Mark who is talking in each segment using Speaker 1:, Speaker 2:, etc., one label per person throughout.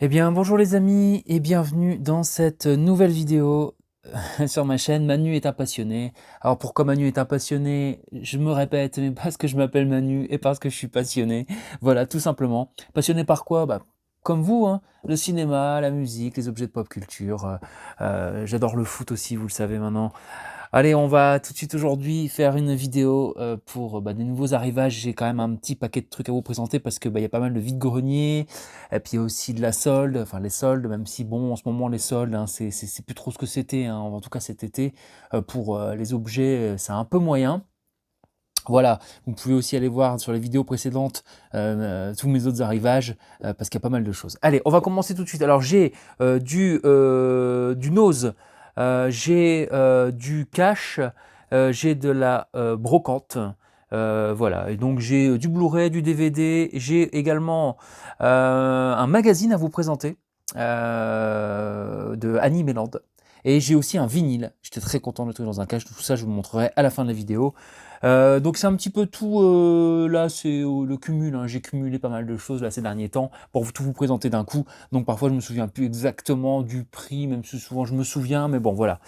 Speaker 1: Eh bien, bonjour les amis et bienvenue dans cette nouvelle vidéo sur ma chaîne. Manu est un passionné. Alors pourquoi Manu est un passionné? Je me répète, mais parce que je m'appelle Manu et parce que je suis passionné. Voilà, tout simplement. Passionné par quoi? Bah, comme vous, hein, le cinéma, la musique, les objets de pop culture. J'adore le foot aussi, vous le savez maintenant. Allez, on va tout de suite aujourd'hui faire une vidéo pour des nouveaux arrivages. J'ai quand même un petit paquet de trucs à vous présenter parce que il y a pas mal de vide-greniers et puis il y a aussi de la solde, enfin les soldes, même si bon en ce moment les soldes, hein, c'est plus trop ce que c'était, hein, en tout cas cet été pour les objets, c'est un peu moyen. Voilà, vous pouvez aussi aller voir sur les vidéos précédentes tous mes autres arrivages parce qu'il y a pas mal de choses. Allez, on va commencer tout de suite. Alors j'ai du nose, j'ai du cash, j'ai de la brocante. Voilà, et donc j'ai du Blu-ray, du DVD, j'ai également un magazine à vous présenter de Annie Méland. Et j'ai aussi un vinyle. J'étais très content de le trouver dans un cache. Tout ça, je vous montrerai à la fin de la vidéo. Donc c'est un petit peu tout, là c'est le cumul, hein. J'ai cumulé pas mal de choses là ces derniers temps pour tout vous présenter d'un coup. Donc parfois je me souviens plus exactement du prix, même si souvent je me souviens, mais bon voilà.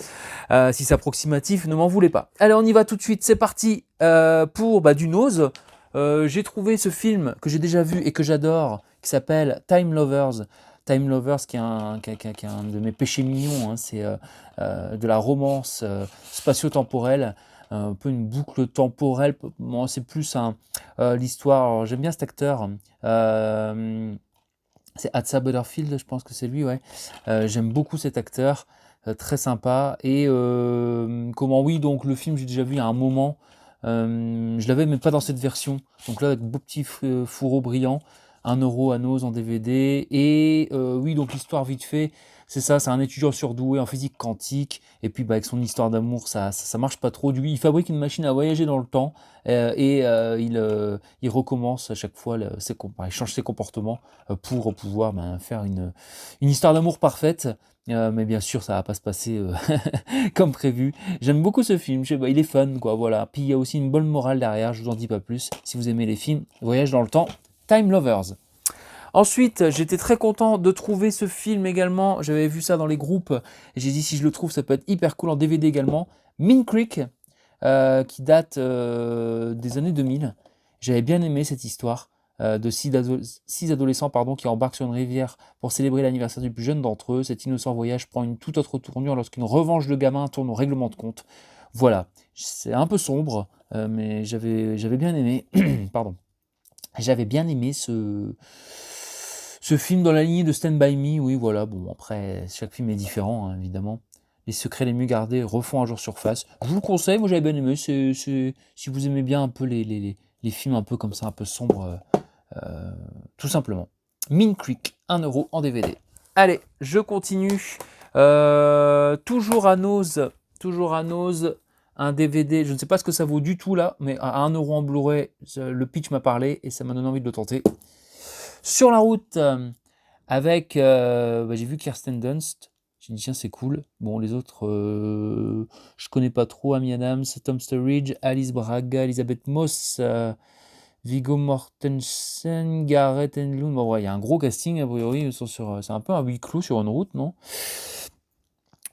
Speaker 1: Si c'est approximatif, ne m'en voulez pas. Allez, on y va tout de suite, c'est parti pour du Nose. J'ai trouvé ce film que j'ai déjà vu et que j'adore, qui s'appelle Time Lovers. Time Lovers, qui est un de mes péchés mignons, hein. C'est de la romance spatio-temporelle, un peu une boucle temporelle. Moi, c'est plus l'histoire. J'aime bien cet acteur. C'est Asa Butterfield, je pense que c'est lui, ouais. J'aime beaucoup cet acteur, très sympa. Et comment, oui, donc le film, j'ai déjà vu il y a un moment. Je l'avais, mais pas dans cette version. Donc là, avec beau petit fourreau brillant, 1 € à Nose en DVD. Et oui, donc l'histoire vite fait, c'est ça, c'est un étudiant surdoué en physique quantique. Et puis avec son histoire d'amour, ça marche pas trop. Lui, il fabrique une machine à voyager dans le temps. Il recommence à chaque fois, il change ses comportements pour pouvoir faire une histoire d'amour parfaite. Mais bien sûr, ça va pas se passer comme prévu. J'aime beaucoup ce film, je sais pas, il est fun, quoi, voilà. Puis il y a aussi une bonne morale derrière, je vous en dis pas plus. Si vous aimez les films, Voyage dans le temps, Time Lovers. Ensuite, j'étais très content de trouver ce film également. J'avais vu ça dans les groupes. Et j'ai dit si je le trouve, ça peut être hyper cool en DVD également. Mean Creek, qui date des années 2000. J'avais bien aimé cette histoire de six adolescents qui embarquent sur une rivière pour célébrer l'anniversaire du plus jeune d'entre eux. Cet innocent voyage prend une toute autre tournure lorsqu'une revanche de gamin tourne au règlement de compte. Voilà, c'est un peu sombre, mais j'avais bien aimé. Pardon. J'avais bien aimé ce film dans la lignée de Stand By Me. Oui, voilà, bon, après, chaque film est différent, hein, évidemment. Les secrets les mieux gardés refont un jour surface. Je vous le conseille, moi j'avais bien aimé. Si vous aimez bien un peu les films un peu comme ça, un peu sombres, tout simplement. Mean Creek, 1 € en DVD. Allez, je continue. Toujours à Nose, un DVD. Je ne sais pas ce que ça vaut du tout là, mais à 1 € en Blu-ray, le pitch m'a parlé et ça m'a donné envie de le tenter. Sur la route, avec, j'ai vu Kirsten Dunst. J'ai dit tiens c'est cool. Bon les autres, je connais pas trop. Amy Adams, Tom Sturridge, Alice Braga, Elisabeth Moss, Viggo Mortensen, Gareth Englund. Bon ouais, il y a un gros casting a priori. C'est un peu un huis clos sur une route, non?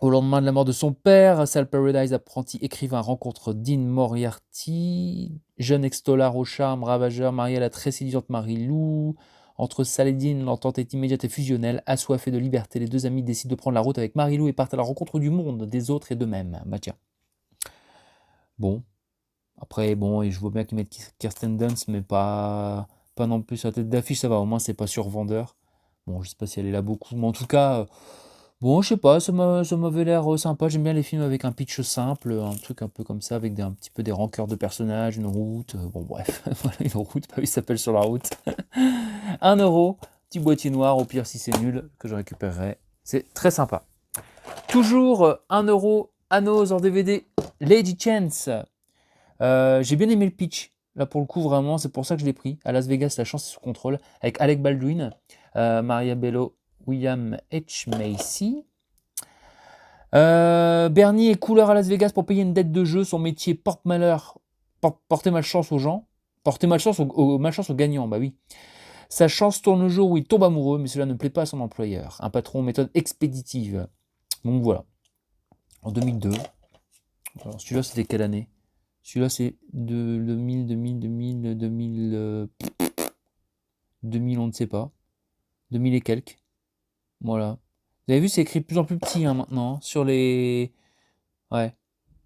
Speaker 1: Au lendemain de la mort de son père, Sal Paradise, apprenti écrivain, rencontre Dean Moriarty, jeune ex-dollar au charme, ravageur, marié à la très séduisante Marie-Lou. Entre Sal et Dean, l'entente est immédiate et fusionnelle. Assoiffés de liberté, les deux amis décident de prendre la route avec Marie-Lou et partent à la rencontre du monde, des autres et d'eux-mêmes. Bah tiens. Bon. Après, bon, et je vois bien qu'ils mettent Kirsten Dunst, mais pas non plus sur la tête d'affiche, ça va, au moins c'est pas survendeur. Bon, je sais pas si elle est là beaucoup, mais en tout cas, bon, je sais pas, ça m'avait l'air sympa. J'aime bien les films avec un pitch simple, un truc un peu comme ça, avec un petit peu des rancœurs de personnages, une route. Bon, bref, voilà, une route, bah oui, ça s'appelle sur la route. 1 €, petit boîtier noir, au pire si c'est nul, que je récupérerai. C'est très sympa. Toujours 1 € à Nose en DVD, Lady Chance. J'ai bien aimé le pitch. Là, pour le coup, vraiment, c'est pour ça que je l'ai pris. À Las Vegas, la chance est sous contrôle. Avec Alec Baldwin, Maria Bello, William H. Macy. Bernie est couleur à Las Vegas pour payer une dette de jeu. Son métier porte malheur, porter malchance aux gens. Porter malchance malchance aux gagnants, bah oui. Sa chance tourne le jour où il tombe amoureux, mais cela ne plaît pas à son employeur. Un patron aux méthodes expéditives. Donc voilà. En 2002. Alors celui-là, c'était quelle année? Celui-là, c'est de 2000, 2000, 2000, 2000, 2000, on ne sait pas. 2000 et quelques. Voilà. Vous avez vu, c'est écrit de plus en plus petit hein, maintenant. Sur les... Ouais.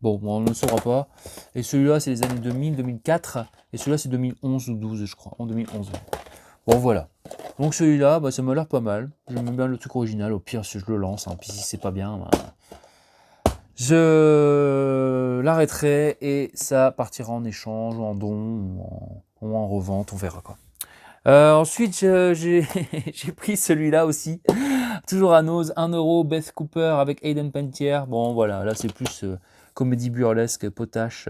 Speaker 1: Bon, on ne le saura pas. Et celui-là, c'est les années 2000, 2004. Et celui-là, c'est 2011 ou 12, je crois. En 2011. Bon, voilà. Donc celui-là, ça m'a l'air pas mal. J'aime bien le truc original. Au pire, si je le lance. Puis si c'est pas bien, je l'arrêterai et ça partira en échange, ou en don, ou en revente. On verra quoi. Ensuite, j'ai pris celui-là aussi. Toujours à Nose, 1 euro, Beth Cooper avec Hayden Panettiere. Bon, voilà, là c'est plus comédie burlesque, potache.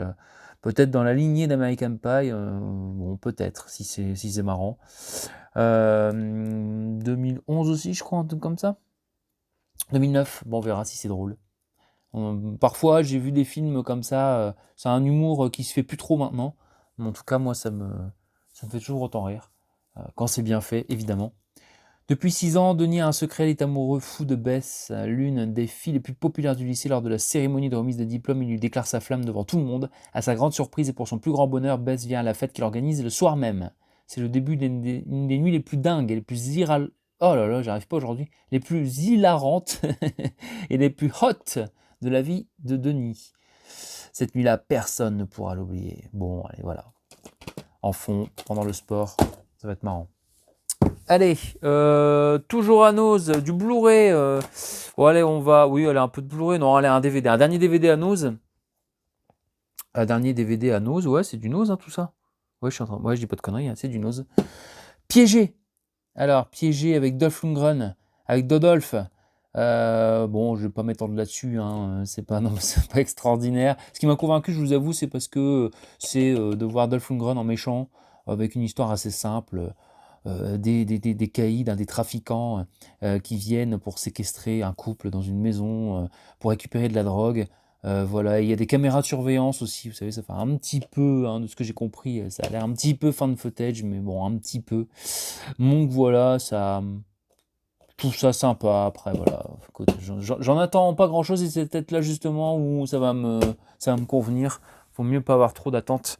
Speaker 1: Peut-être dans la lignée d'American Pie. Bon, peut-être, si c'est marrant. 2011 aussi, je crois, un truc comme ça. 2009, bon, on verra si c'est drôle. Parfois, j'ai vu des films comme ça. C'est un humour qui se fait plus trop maintenant. Mais en tout cas, moi, ça me fait toujours autant rire. Quand c'est bien fait, évidemment. Depuis 6 ans, Denis a un secret, il est amoureux fou de Beth, l'une des filles les plus populaires du lycée. Lors de la cérémonie de remise des diplômes, il lui déclare sa flamme devant tout le monde. À sa grande surprise et pour son plus grand bonheur, Beth vient à la fête qu'il organise le soir même. C'est le début d'une des nuits les plus dingues et les plus oh là là, j'arrive pas aujourd'hui, les plus hilarantes et les plus hot de la vie de Denis. Cette nuit-là, personne ne pourra l'oublier. Bon, allez, voilà. En fond, pendant le sport, ça va être marrant. Allez, toujours à Nose, du Blu-ray. Bon, allez, on va. Oui, allez, un peu de Blu-ray. Non, allez, un DVD. Un dernier DVD à Nose. Un dernier DVD à Nose. Ouais, c'est du Nose, hein, tout ça. Ouais, je dis pas de conneries, hein, c'est du Nose. Piégé. Alors, Piégé avec Dolph Lundgren, avec Dodolph. Bon, je vais pas m'étendre là-dessus, hein, c'est pas extraordinaire. Ce qui m'a convaincu, je vous avoue, c'est parce que c'est de voir Dolph Lundgren en méchant, avec une histoire assez simple. Des caïds, des trafiquants qui viennent pour séquestrer un couple dans une maison, pour récupérer de la drogue. Voilà, il y a des caméras de surveillance aussi, vous savez, ça fait un petit peu, hein, de ce que j'ai compris, ça a l'air un petit peu fan footage, mais bon, un petit peu. Donc voilà, ça, tout ça sympa. Après, voilà, écoute, j'en attends pas grand chose et c'est peut-être là justement où ça va me convenir. Faut mieux pas avoir trop d'attentes.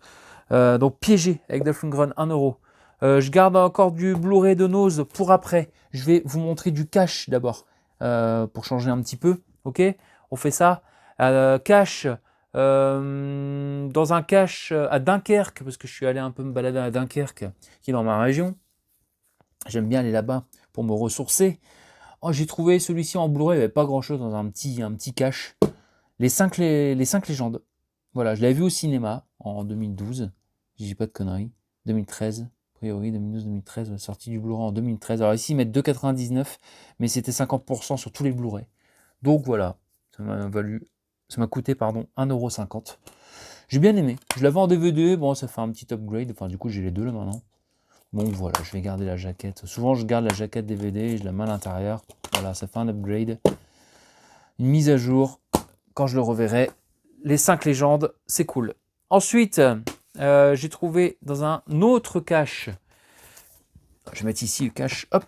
Speaker 1: Donc Piégé avec Dolph Lundgren, 1 euro. Je garde encore du Blu-ray de Nose pour après. Je vais vous montrer du cash d'abord pour changer un petit peu. Ok, on fait ça. Cash dans un cash à Dunkerque parce que je suis allé un peu me balader à Dunkerque qui est dans ma région. J'aime bien aller là-bas pour me ressourcer. Oh, j'ai trouvé celui-ci en Blu-ray, il n'y avait pas grand-chose dans un petit cache. Les 5 légendes. Voilà, je l'avais vu au cinéma en 2012. Je dis pas de conneries. 2013, a priori, 2012-2013, sortie du Blu-ray en 2013. Alors ici, ils mettent 2,99, mais c'était 50% sur tous les Blu-ray. Donc voilà, ça m'a coûté, 1,50 €. J'ai bien aimé. Je l'avais en DVD, bon, ça fait un petit upgrade. Enfin, du coup, j'ai les deux là maintenant. Bon, voilà, je vais garder la jaquette. Souvent, je garde la jaquette DVD et je la mets à l'intérieur. Voilà, ça fait un upgrade. Une mise à jour. Quand je le reverrai, les 5 légendes, c'est cool. Ensuite, j'ai trouvé dans un autre cache. Je vais mettre ici le cache. Hop.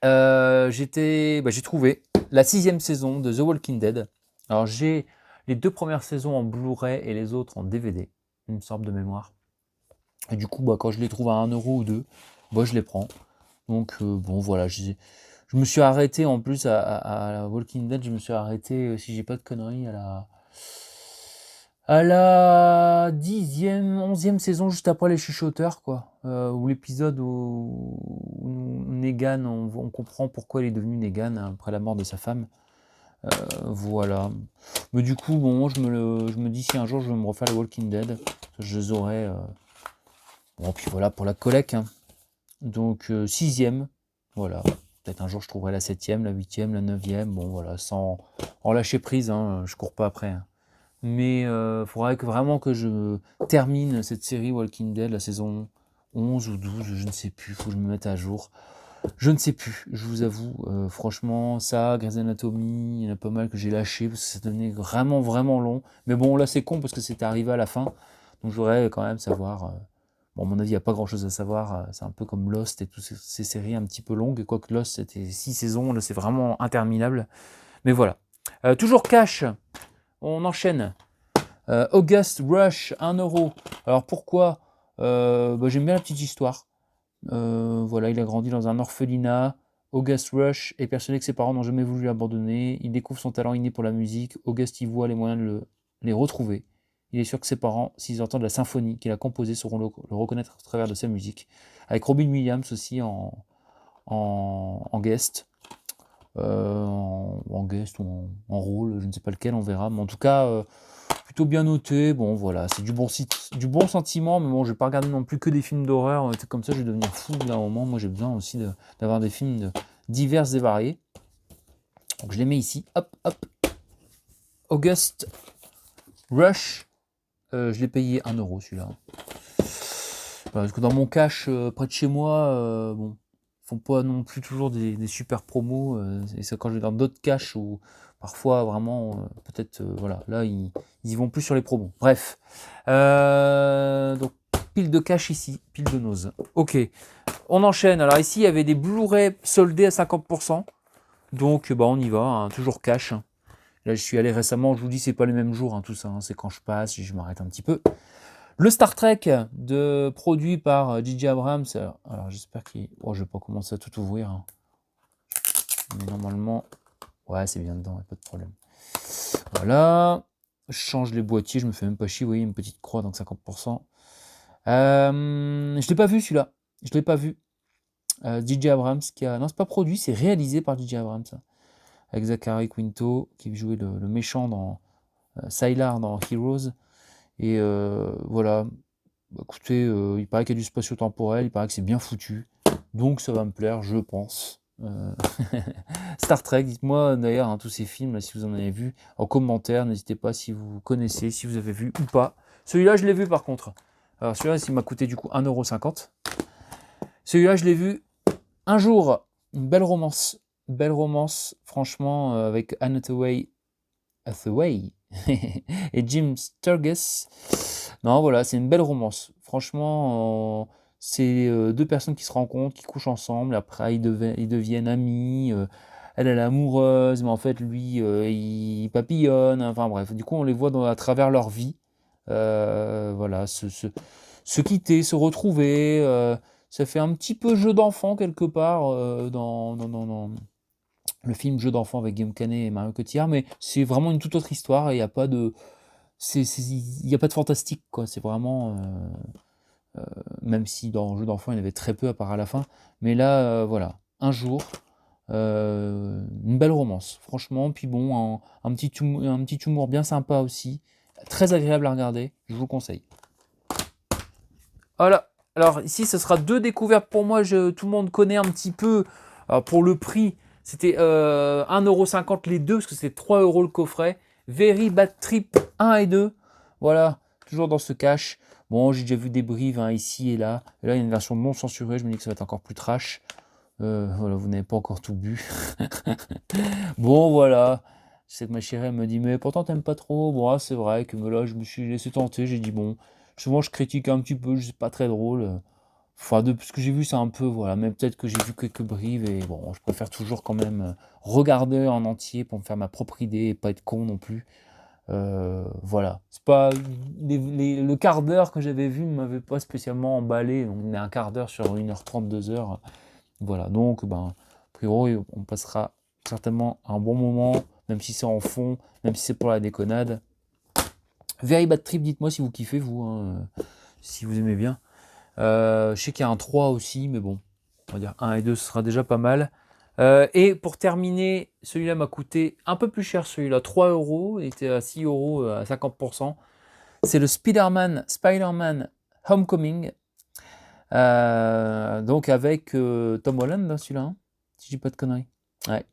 Speaker 1: J'ai trouvé la 6e saison de The Walking Dead. Alors, j'ai les 2 premières saisons en Blu-ray et les autres en DVD. Une sorte de mémoire. Et du coup, quand je les trouve à 1 euro ou 2, je les prends. Donc, bon, voilà. Je me suis arrêté en plus à Walking Dead. Je me suis arrêté, si j'ai pas de conneries, à la 10e, 11e saison, juste après Les Chuchoteurs, quoi. Où l'épisode où Negan, on comprend pourquoi il est devenu Negan après la mort de sa femme. Voilà. Mais du coup, bon, je me dis si un jour je vais me refaire les Walking Dead, je les aurai. Bon, puis voilà pour la collecte. Hein. Donc, 6e. Voilà. Peut-être un jour je trouverai la 7e, la 8e, la 9e. Bon, voilà, sans en lâcher prise, hein, je cours pas après. Hein. Mais il faudrait vraiment que je termine cette série Walking Dead, la saison 11 ou 12, je ne sais plus, il faut que je me mette à jour. Je ne sais plus, je vous avoue, franchement, ça, Grey's Anatomy, il y en a pas mal que j'ai lâché parce que ça devenait vraiment, vraiment long. Mais bon, là c'est con parce que c'était arrivé à la fin, donc je voudrais quand même savoir Bon, à mon avis, il n'y a pas grand-chose à savoir. C'est un peu comme Lost et toutes ces séries un petit peu longues. Quoique Lost, c'était 6 saisons. Là, c'est vraiment interminable. Mais voilà. Toujours cash. On enchaîne. August Rush, 1 €. Alors pourquoi j'aime bien la petite histoire. Voilà, il a grandi dans un orphelinat. August Rush est persuadé que ses parents n'ont jamais voulu l'abandonner. Il découvre son talent inné pour la musique. August y voit les moyens de les retrouver. Il est sûr que ses parents, s'ils entendent la symphonie qu'il a composée, sauront le reconnaître au travers de sa musique. Avec Robin Williams aussi en guest. En guest ou en rôle, je ne sais pas lequel, on verra. Mais en tout cas, plutôt bien noté. Bon, voilà, c'est du bon sentiment, mais bon, je vais pas regarder non plus que des films d'horreur. Comme ça, je vais devenir fou d'un moment. Moi, j'ai besoin aussi d'avoir des films divers et variés. Donc, je les mets ici. Hop, hop. August Rush. Je l'ai payé 1 € celui-là. Parce que dans mon cash près de chez moi, bon, ils font pas non plus toujours des super promos. Et c'est quand je vais dans d'autres caches où parfois vraiment, peut-être, voilà, là ils y vont plus sur les promos. Bref, donc pile de cash ici, pile de nose. Ok, on enchaîne. Alors ici il y avait des Blu-ray soldés à 50%. Donc on y va, hein, toujours cash. Là je suis allé récemment, je vous dis c'est pas les mêmes jours, hein, tout ça, hein, c'est quand je passe, je m'arrête un petit peu. Le Star Trek produit par J.J. Abrams. Alors j'espère qu'il... Oh, je vais pas commencer à tout ouvrir. Hein. Mais normalement... Ouais, c'est bien dedans, pas de problème. Voilà. Je change les boîtiers, je me fais même pas chier. Vous voyez, une petite croix, donc 50%. Je l'ai pas vu celui-là. Je l'ai pas vu. J.J. Abrams qui a... Non, c'est pas produit, c'est réalisé par J.J. Abrams. Avec Zachary Quinto, qui jouait le méchant dans Sylar dans Heroes. Et voilà. Écoutez, il paraît qu'il y a du spatio-temporel, il paraît que c'est bien foutu, donc ça va me plaire, je pense. Star Trek, dites-moi d'ailleurs tous ces films, là, si vous en avez vu, en commentaire, n'hésitez pas si vous connaissez, si vous avez vu ou pas. Celui-là, je l'ai vu par contre. Alors celui-là, il m'a coûté du coup 1,50 €. Celui-là, je l'ai vu un jour, une belle romance. Belle romance, franchement, avec Anne Hathaway et Jim Sturgess. Non, voilà, c'est une belle romance. Franchement, c'est deux personnes qui se rencontrent, qui couchent ensemble. Après, ils deviennent amis. Elle est amoureuse, mais en fait, lui, il papillonne. Enfin bref, du coup, on les voit à travers leur vie. Voilà, se quitter, se retrouver. Ça fait un petit peu jeu d'enfant quelque part dans le film Jeu d'enfant avec Guillaume Canet et Marion Cotillard, mais c'est vraiment une toute autre histoire et il n'y a pas de... Il n'y a pas de fantastique, quoi. C'est vraiment... même si dans Jeu d'enfant, il y en avait très peu à part à la fin. Mais là, voilà, un jour, une belle romance, franchement. Puis bon, un petit humour bien sympa aussi. Très agréable à regarder, je vous conseille. Voilà. Alors ici, ce sera 2 découvertes pour moi. Tout le monde connaît un petit peu. Alors, pour le prix, c'était 1,50 € les deux, parce que c'est 3 € le coffret. Very Bad Trip 1 et 2. Voilà, toujours dans ce cache. Bon, j'ai déjà vu des brives ici et là. Et là, il y a une version non censurée. Je me dis que ça va être encore plus trash. Voilà, vous n'avez pas encore tout bu. Bon, voilà. Je sais que ma chérie elle me dit, mais pourtant t'aimes pas trop. Bon, c'est vrai que là, je me suis laissé tenter. J'ai dit, bon, souvent je critique un petit peu, je sais pas très drôle. Enfin, de ce que j'ai vu, c'est un peu, voilà, mais peut-être que j'ai vu quelques brives et bon, je préfère toujours quand même regarder en entier pour me faire ma propre idée et pas être con non plus. Voilà, c'est pas le quart d'heure que j'avais vu ne m'avait pas spécialement emballé, donc on est un quart d'heure sur 1h30, 2h. Voilà, donc, a priori, on passera certainement un bon moment, même si c'est en fond, même si c'est pour la déconnade. Very Bad Trip, dites-moi si vous kiffez, vous, hein, si vous aimez bien. Je sais qu'il y a un 3 aussi, mais bon, on va dire 1 et 2, ce sera déjà pas mal. Et pour terminer, celui-là m'a coûté un peu plus cher, celui-là, 3 €, il était à 6 € à 50%. C'est le Spider-Man Homecoming. Donc avec Tom Holland, hein, celui-là, hein, si je dis pas de conneries. Ouais.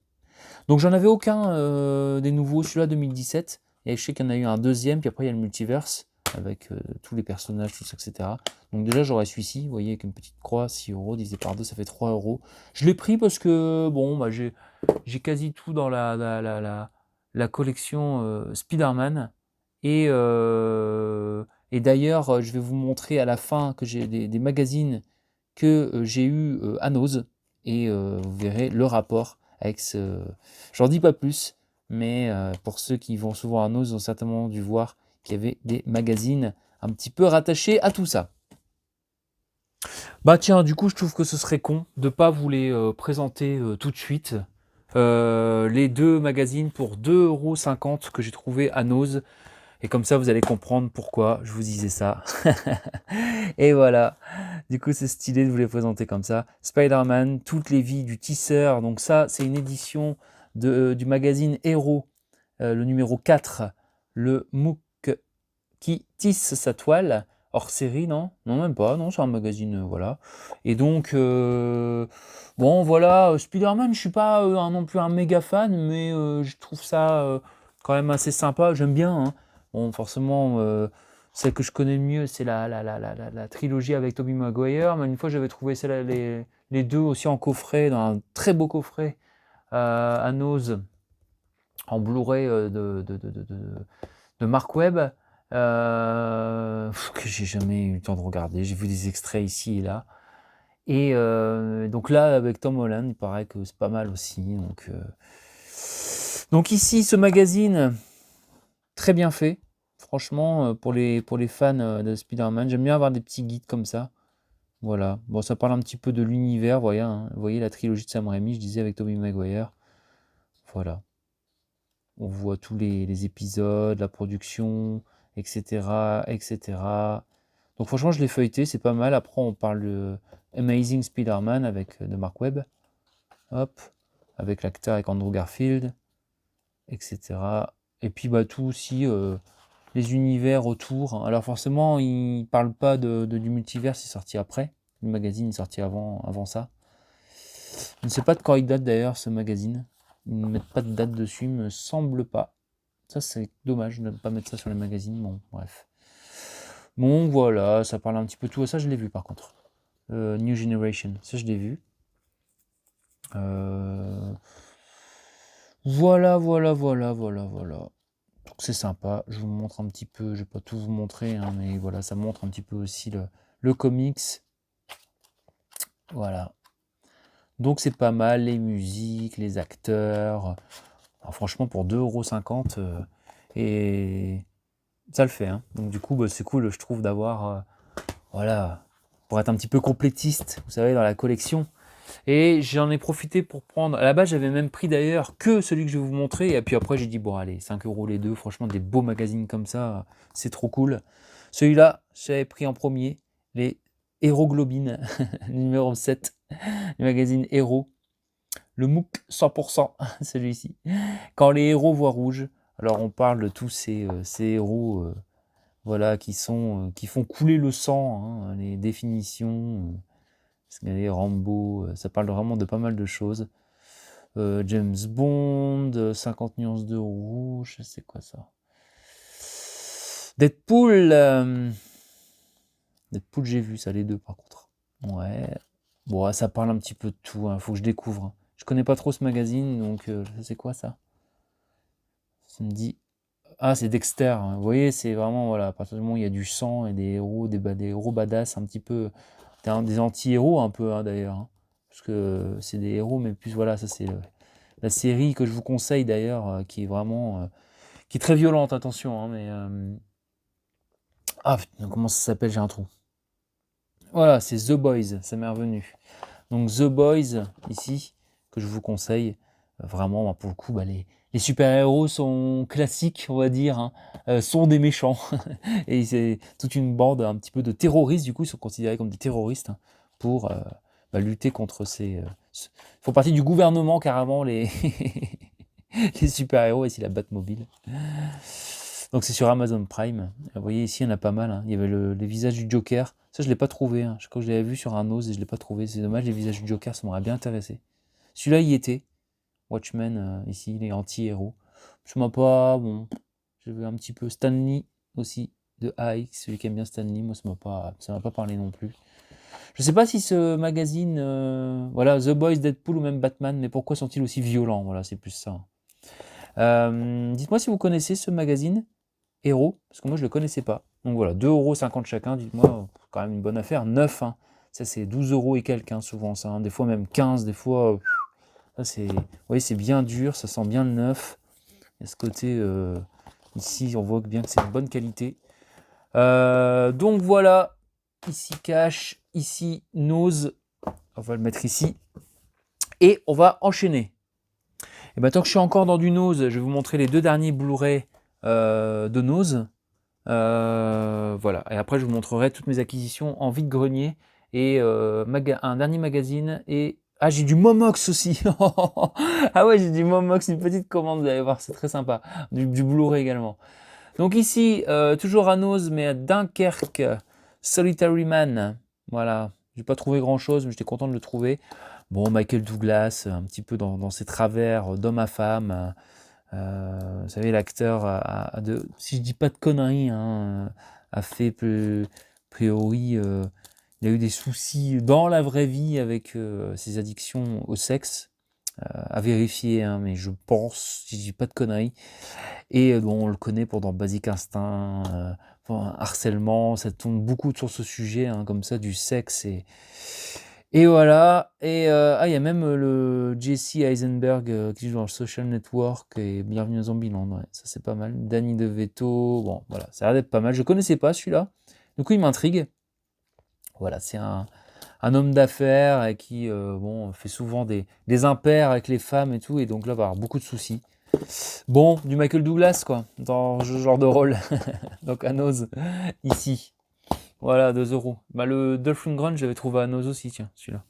Speaker 1: Donc j'en avais aucun des nouveaux, celui-là 2017. Et je sais qu'il y en a eu un deuxième, puis après il y a le multiverse, avec tous les personnages, tout ça, etc. Donc déjà j'aurais celui-ci, vous voyez, avec une petite croix, 6 € divisé par 2, ça fait 3 €. Je l'ai pris parce que, bon, j'ai quasi tout dans la collection Spider-Man. Et Et d'ailleurs, je vais vous montrer à la fin que j'ai des magazines que j'ai eu à Nose. Et vous verrez le rapport avec ce... J'en dis pas plus, mais pour ceux qui vont souvent à Nose, ont certainement dû voir qu'il y avait des magazines un petit peu rattachés à tout ça. Bah tiens, du coup, je trouve que ce serait con de pas vous les présenter tout de suite. Les deux magazines pour 2,50 € que j'ai trouvé à Nose. Et comme ça, vous allez comprendre pourquoi je vous disais ça. Et voilà. Du coup, c'est stylé de vous les présenter comme ça. Spider-Man, toutes les vies du tisseur. Donc ça, c'est une édition du magazine Hero, le numéro 4. Le MOOC qui tisse sa toile. Hors série, non? Non, même pas. Non, c'est un magazine, voilà. Et donc, bon, voilà. Spider-Man, je suis pas non plus un méga fan, mais je trouve ça quand même assez sympa. J'aime bien, hein. Bon, forcément, celle que je connais le mieux, c'est la trilogie avec Tobey Maguire. Mais une fois, j'avais trouvé les deux aussi en coffret, dans un très beau coffret à Nose, en Blu-ray de Mark Webb, que j'ai jamais eu le temps de regarder. J'ai vu des extraits ici et là. Et donc là, avec Tom Holland, il paraît que c'est pas mal aussi. Donc ici, ce magazine, très bien fait. Franchement, pour les fans de Spider-Man, j'aime bien avoir des petits guides comme ça. Voilà. Bon, ça parle un petit peu de l'univers, vous voyez la trilogie de Sam Raimi, je disais, avec Tobey Maguire. Voilà. On voit tous les épisodes, la production, etc., etc. Donc franchement, je l'ai feuilleté, c'est pas mal. Après, on parle de Amazing Spider-Man de Mark Webb. Hop. Avec l'acteur, avec Andrew Garfield, etc. Et puis, bah, tout aussi... les univers autour. Alors forcément, ils parlent pas du multivers, c'est sorti après. Le magazine est sorti avant ça. Je ne sais pas de quand il date d'ailleurs, ce magazine. Ils ne mettent pas de date dessus, il me semble pas. Ça, c'est dommage de ne pas mettre ça sur les magazines. Bon, bref. Bon, voilà, ça parle un petit peu de tout. Ça, je l'ai vu par contre. New Generation, ça, je l'ai vu. Voilà. Donc c'est sympa, je vous montre un petit peu, je vais pas tout vous montrer, hein, mais voilà, ça montre un petit peu aussi le comics. Voilà. Donc c'est pas mal, les musiques, les acteurs. Alors, franchement, pour 2,50 €, et ça le fait. Hein. Donc du coup, bah, c'est cool, je trouve, d'avoir, voilà, pour être un petit peu complétiste, vous savez, dans la collection. Et j'en ai profité pour prendre. À la base, j'avais même pris d'ailleurs que celui que je vais vous montrer. Et puis après, j'ai dit, bon, allez, 5 € les deux. Franchement, des beaux magazines comme ça, c'est trop cool. Celui-là, j'avais pris en premier, les Héroglobines, numéro 7, le magazine Héros. Le MOOC 100%, celui-ci. Quand les héros voient rouge. Alors, on parle de tous ces héros voilà, qui font couler le sang, hein, les définitions. Les Rambo, ça parle vraiment de pas mal de choses. James Bond, 50 nuances de rouge, c'est quoi ça? Deadpool, Deadpool, j'ai vu ça, les deux par contre. Ouais. Bon, ça parle un petit peu de tout, hein, faut que je découvre. Hein. Je connais pas trop ce magazine, donc c'est quoi ça? Ça me dit. Ah, c'est Dexter. Hein. Vous voyez, c'est vraiment, voilà, à partir du moment où il y a du sang et des héros, des héros badass, un petit peu. Des anti-héros un peu, hein, d'ailleurs. Hein. Parce que c'est des héros, mais plus, voilà, ça c'est la série que je vous conseille d'ailleurs, qui est vraiment. Qui est très violente, attention, hein, mais. Ah, putain, comment ça s'appelle? J'ai un trou. Voilà, c'est The Boys, ça m'est revenu. Donc The Boys, ici, que je vous conseille. Vraiment, bah, pour le coup, bah, les super-héros sont classiques, on va dire, hein, sont des méchants. Et c'est toute une bande un petit peu de terroristes, du coup, ils sont considérés comme des terroristes, hein, pour bah, lutter contre ces... ils font partie du gouvernement, carrément, les, les super-héros, ici la Batmobile. Donc c'est sur Amazon Prime. Vous voyez, ici, il y en a pas mal. Hein. Il y avait les visages du Joker. Ça, je ne l'ai pas trouvé. Hein. Je crois que je l'avais vu sur un Nose et je ne l'ai pas trouvé. C'est dommage, les visages du Joker, ça m'aurait bien intéressé. Celui-là, y était. Watchmen, ici, les anti-héros. Je m'en pas, bon, j'ai vu un petit peu Stanley aussi, de AX, celui qui aime bien Stanley, moi ça m'a pas parlé non plus. Je sais pas si ce magazine, voilà, The Boys, Deadpool ou même Batman, mais pourquoi sont-ils aussi violents? Voilà, c'est plus ça. Dites-moi si vous connaissez ce magazine, Héros, parce que moi je le connaissais pas. Donc voilà, 2,50 € chacun, dites-moi, quand même une bonne affaire. 9, hein. Ça c'est 12 € et quelques, hein, souvent ça. Hein. Des fois même 15, des fois... ça c'est... Vous voyez, c'est bien dur, ça sent bien le neuf. Il y a ce côté... ici, on voit bien que c'est de bonne qualité. Donc voilà, ici cash, ici nose. On va le mettre ici. Et on va enchaîner. Et bien tant que je suis encore dans du nose, je vais vous montrer les 2 derniers Blu-ray de nose. Voilà, et après je vous montrerai toutes mes acquisitions en vide-grenier et un dernier magazine et... Ah, j'ai du Momox aussi. Ah ouais, j'ai du Momox, une petite commande, vous allez voir, c'est très sympa. Du Blu-ray également. Donc ici, toujours à Nose, mais à Dunkerque, Solitary Man. Voilà, j'ai pas trouvé grand-chose, mais j'étais content de le trouver. Bon, Michael Douglas, un petit peu dans ses travers d'homme à femme. Vous savez, l'acteur, si je dis pas de conneries, hein, a fait priori, il a eu des soucis dans la vraie vie avec ses addictions au sexe, à vérifier, hein, mais je pense, si je dis pas de conneries. Et bon, on le connaît pour dans Basic Instinct, harcèlement, ça tourne beaucoup sur ce sujet, hein, comme ça, du sexe et voilà. Et il y a même le Jesse Eisenberg qui joue dans le Social Network et Bienvenue aux Zombieland. Ouais, ça c'est pas mal. Danny DeVito. Bon, voilà, ça a l'air d'être pas mal. Je connaissais pas celui-là. Du coup, il m'intrigue. Voilà, c'est un homme d'affaires et qui bon, fait souvent des impairs avec les femmes et tout. Et donc là, va avoir beaucoup de soucis. Bon, du Michael Douglas, quoi, dans ce genre de rôle. Donc à Nose, ici. Voilà, 2 €. Bah, le Dolph Lundgren, je l'avais trouvé à Nose aussi, tiens, celui-là.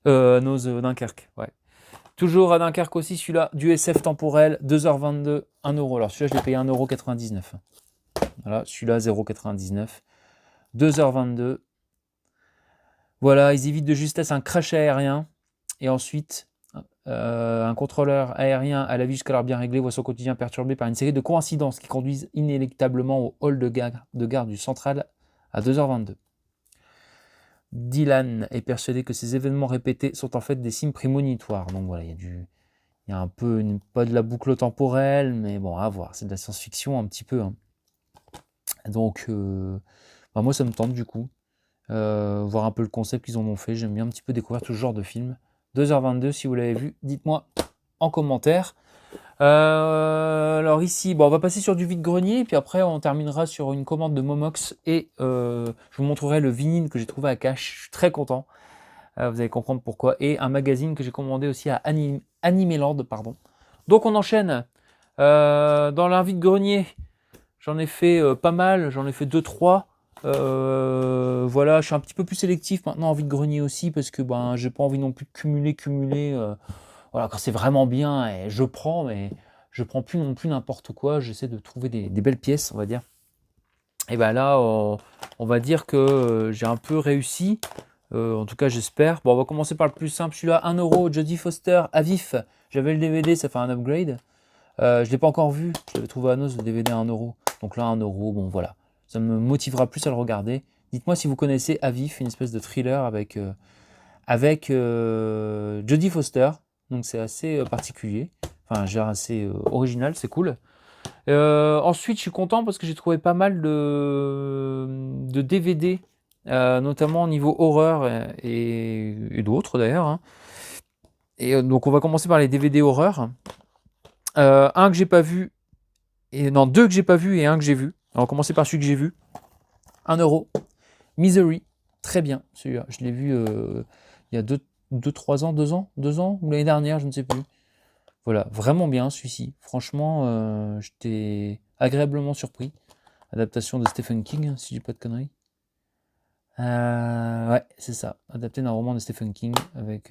Speaker 1: À Nose, Dunkerque, ouais. Toujours à Dunkerque aussi, celui-là, du SF temporel, 2h22, 1 €. Alors celui-là, je l'ai payé 1,99 €. Voilà, celui-là, 0,99. 2h22. Voilà, ils évitent de justesse un crash aérien. Et ensuite, un contrôleur aérien à la vie jusqu'alors bien réglée voit son quotidien perturbé par une série de coïncidences qui conduisent inéluctablement au hall de gare du central à 2h22. Dylan est persuadé que ces événements répétés sont en fait des signes prémonitoires. Donc voilà, il y a un peu, pas de la boucle temporelle, mais bon, à voir. C'est de la science-fiction un petit peu. Hein. Donc, bah moi, ça me tente du coup. Voir un peu le concept qu'ils en ont fait. J'aime bien un petit peu découvrir tout ce genre de film. 2h22, si vous l'avez vu, dites-moi en commentaire. Alors ici, bon, on va passer sur du vide-grenier, puis après on terminera sur une commande de Momox et je vous montrerai le vinyle que j'ai trouvé à Cash. Je suis très content, vous allez comprendre pourquoi. Et un magazine que j'ai commandé aussi à Animeland, pardon. Donc on enchaîne dans l'un vide-grenier. J'en ai fait pas mal, j'en ai fait 2-3. Voilà, je suis un petit peu plus sélectif maintenant en vide-grenier aussi parce que ben j'ai pas envie non plus de cumuler. Voilà, quand c'est vraiment bien, et je prends, mais je prends plus non plus n'importe quoi. J'essaie de trouver des belles pièces, on va dire. Et ben là, on va dire que j'ai un peu réussi. En tout cas, j'espère. Bon, on va commencer par le plus simple. Celui-là, 1 €, Jodie Foster, à vif. J'avais le DVD, ça fait un upgrade. Je ne l'ai pas encore vu. Je l'avais trouvé à Nos, le DVD à 1 €. Donc là, 1 €, bon voilà. Ça me motivera plus à le regarder. Dites-moi si vous connaissez À vif, une espèce de thriller avec Jodie Foster. Donc c'est assez particulier. Enfin, genre assez original, c'est cool. Ensuite, je suis content parce que j'ai trouvé pas mal de DVD, notamment au niveau horreur et d'autres d'ailleurs. Hein. Et donc on va commencer par les DVD horreur. Un que j'ai pas vu, non, deux que j'ai pas vu et un que j'ai vu. On va commencer par celui que j'ai vu. 1 €. Misery, très bien celui-là. Je l'ai vu il y a 2-3 ans, 2 ans ou l'année dernière, je ne sais plus. Voilà, vraiment bien celui-ci. Franchement, j'étais agréablement surpris. Adaptation de Stephen King, si je dis pas de conneries. Ouais, c'est ça. Adapté d'un roman de Stephen King avec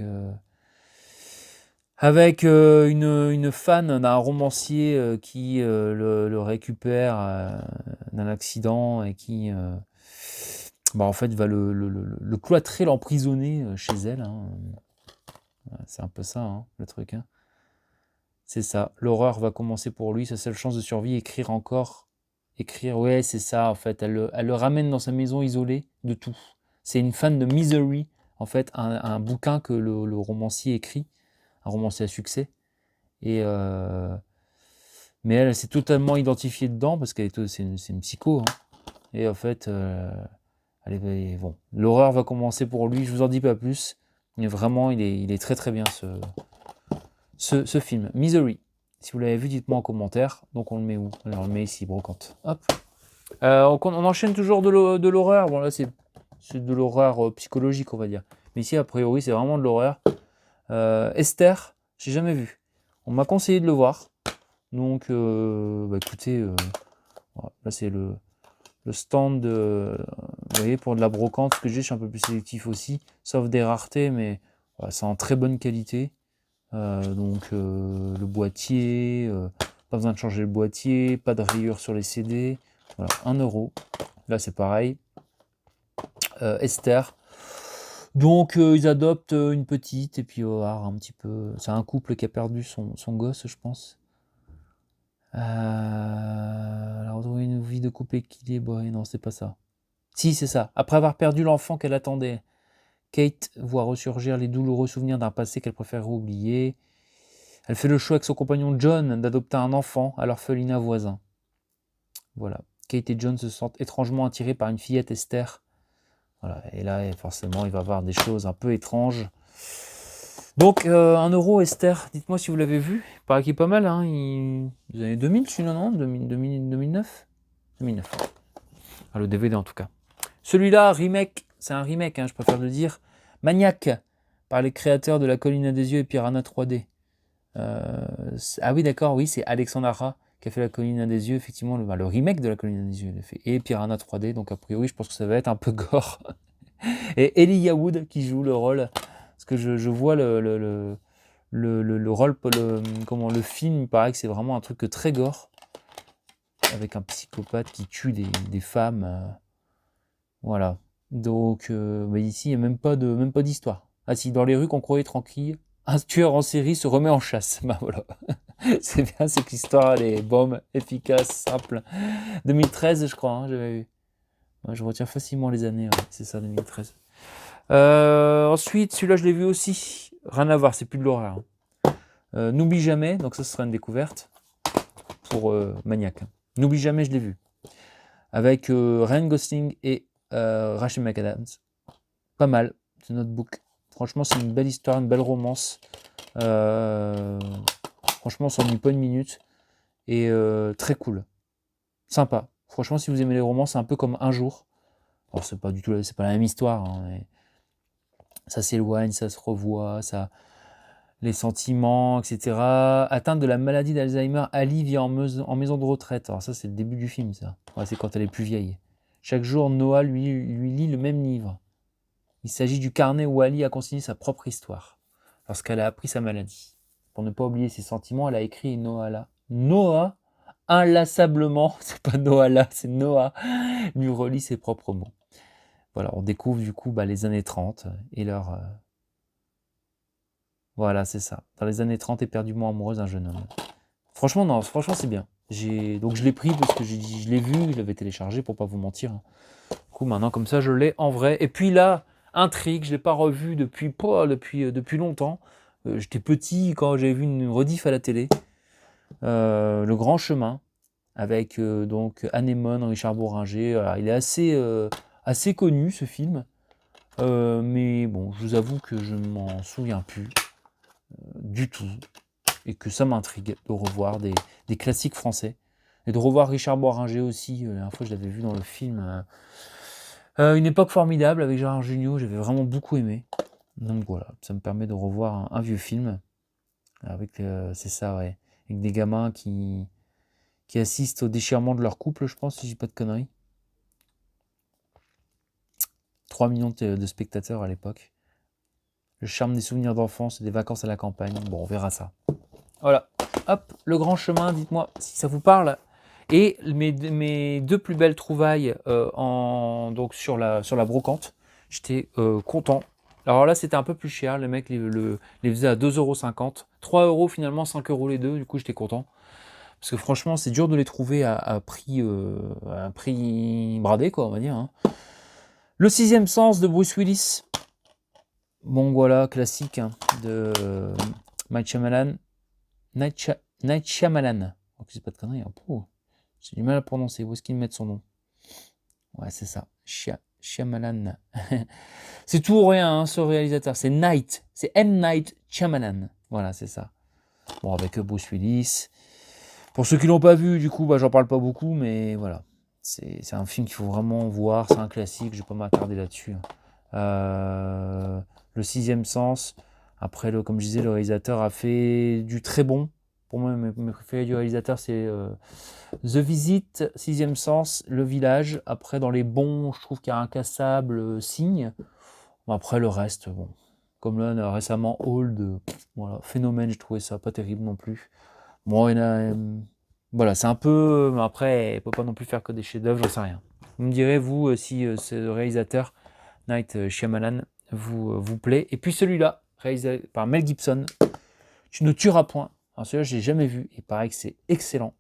Speaker 1: une fan d'un romancier qui le récupère d'un accident et qui bah, en fait va le cloîtrer, l'emprisonner chez elle. Hein. C'est un peu ça, hein, le truc. Hein. C'est ça. L'horreur va commencer pour lui. Sa seule chance de survie, écrire encore. Écrire, ouais, c'est ça, en fait. Elle le ramène dans sa maison isolée de tout. C'est une fan de Misery, en fait, un bouquin que le romancier écrit, un romancier à succès. Et mais elle s'est totalement identifiée dedans parce c'est une psycho. Hein. et en fait, allez, bon, l'horreur va commencer pour lui, je vous en dis pas plus, mais vraiment, il est très très bien ce film. Misery, si vous l'avez vu, dites-moi en commentaire. Donc on le met où? Alors on le met ici, brocante. Hop. On enchaîne toujours de l'horreur. Bon là c'est de l'horreur psychologique on va dire. Mais ici a priori c'est vraiment de l'horreur. Esther, j'ai jamais vu. On m'a conseillé de le voir. Donc écoutez, voilà. Là c'est le stand vous voyez, pour de la brocante. Ce que j'ai, je suis un peu plus sélectif aussi. Sauf des raretés, mais voilà, c'est en très bonne qualité. Le boîtier, pas besoin de changer le boîtier, pas de rayures sur les CD. Voilà, 1 euro. Là c'est pareil. Esther. Donc ils adoptent une petite et puis un petit peu. C'est un couple qui a perdu son gosse, je pense. Alors retrouver une vie de couple équilibrée, non c'est pas ça. Si c'est ça. Après avoir perdu l'enfant qu'elle attendait, Kate voit ressurgir les douloureux souvenirs d'un passé qu'elle préférerait oublier. Elle fait le choix avec son compagnon John d'adopter un enfant à l'orphelinat voisin. Voilà. Kate et John se sentent étrangement attirés par une fillette Esther. Voilà. Et là, forcément, il va y avoir des choses un peu étranges. Donc, 1 euro Esther, dites-moi si vous l'avez vu. Il paraît qu'il est pas mal. Hein. Des années 2000, celui-là, non 2009 2009. Ah, le DVD en tout cas. Celui-là, remake, c'est un remake, hein, je préfère le dire. Maniac, par les créateurs de La Colline des Yeux et Piranha 3D. Ah oui, d'accord, oui, c'est Alexandre Aja qui a fait La Colline des Yeux, effectivement, le remake de La Colline des Yeux, il a fait. Et Piranha 3D, donc a priori, je pense que ça va être un peu gore. Et Elijah Wood qui joue le rôle, parce que je vois le rôle, le film, il paraît que c'est vraiment un truc très gore, avec un psychopathe qui tue des femmes. Voilà. Donc, ici, il n'y a même pas d'histoire. Ah si, dans les rues qu'on croyait tranquilles, un tueur en série se remet en chasse. Bah voilà. C'est bien cette histoire, les bombes efficaces, simples. 2013, je crois, hein, j'avais vu. Ouais, je retiens facilement les années, ouais, c'est ça, 2013. Ensuite, celui-là, je l'ai vu aussi. Rien à voir, c'est plus de l'horreur. N'oublie jamais, donc ça, ce sera une découverte pour Maniac. N'oublie jamais, je l'ai vu. Avec Ryan Gosling et Rachel McAdams. Pas mal, ce notebook. Franchement, c'est une belle histoire, une belle romance. Franchement, on s'ennuie pas une minute. Et très cool. Sympa. Franchement, si vous aimez les romans, c'est un peu comme Un jour. Alors, c'est pas du tout, c'est pas la même histoire. Hein, mais ça s'éloigne, ça se revoit, ça, les sentiments, etc. Atteinte de la maladie d'Alzheimer, Ali vit en maison de retraite. Alors ça, c'est le début du film, ça. Ouais, c'est quand elle est plus vieille. Chaque jour, Noah lui lit le même livre. Il s'agit du carnet où Ali a consigné sa propre histoire lorsqu'elle a appris sa maladie. Pour ne pas oublier ses sentiments, elle a écrit Noah, inlassablement, c'est pas Noah, c'est Noah, lui relit ses propres mots. Voilà, on découvre du coup les années 30 et leur... Voilà, c'est ça. Dans les années 30, éperdument amoureuse d'un jeune homme. Franchement, non, franchement, c'est bien. Donc je l'ai pris parce que je l'ai vu, je l'avais téléchargé pour pas vous mentir. Du coup, maintenant, comme ça, je l'ai en vrai. Et puis là, Intrigue, je l'ai pas revu depuis longtemps. J'étais petit quand j'avais vu une rediff à la télé. Le Grand Chemin, avec donc Anémone, Richard Bohringer. Alors, il est assez connu, ce film. Mais bon, je vous avoue que je ne m'en souviens plus du tout. Et que ça m'intrigue de revoir des classiques français. Et de revoir Richard Bohringer aussi. La dernière fois, je l'avais vu dans le film Une époque formidable avec Gérard Jugnot. J'avais vraiment beaucoup aimé. Donc voilà, ça me permet de revoir un vieux film. Avec, c'est ça, ouais. Avec des gamins qui assistent au déchirement de leur couple, je pense, si je dis pas de conneries. 3 millions de spectateurs à l'époque. Le charme des souvenirs d'enfance et des vacances à la campagne. Bon, on verra ça. Voilà. Hop, Le Grand Chemin, dites-moi si ça vous parle. Et mes deux plus belles trouvailles donc sur la brocante. J'étais content. Alors là, c'était un peu plus cher. Le mec les faisait à 2,50 €. 3 € finalement, 5 € les deux. Du coup, j'étais content. Parce que franchement, c'est dur de les trouver à prix bradé, quoi, on va dire. Hein. Le sixième sens de Bruce Willis. Bon, voilà, classique hein, de Night Shyamalan. Night Shyamalan. Donc, c'est pas de conneries. Hein. J'ai du mal à prononcer. Où est-ce qu'ils mettent son nom? Ouais, c'est ça. Shyamalan. C'est tout ou rien, hein, ce réalisateur. C'est Night. C'est M. Night Shyamalan. Voilà, c'est ça. Bon, avec Bruce Willis. Pour ceux qui l'ont pas vu, du coup, bah, j'en parle pas beaucoup, mais voilà. C'est un film qu'il faut vraiment voir. C'est un classique. Je vais pas m'attarder là-dessus. Le Sixième Sens. Après, comme je disais, le réalisateur a fait du très bon. Pour moi, mes préférés du réalisateur, c'est The Visit, Sixième Sens, Le Village. Après, dans les bons, je trouve qu'il y a Incassable, Signe. Bon, après, le reste, bon. Comme là, récemment, Old, voilà, Phénomène, j'ai trouvé ça pas terrible non plus. Bon, il y en a, voilà, c'est un peu... Après, il ne peut pas non plus faire que des chefs-d'œuvre, j'en sais rien. Vous me direz, vous, si ce réalisateur, Night Shyamalan, vous plaît. Et puis celui-là, réalisé par Mel Gibson, Tu ne tueras point. Alors celui-là, je l'ai jamais vu. Il paraît que c'est excellent.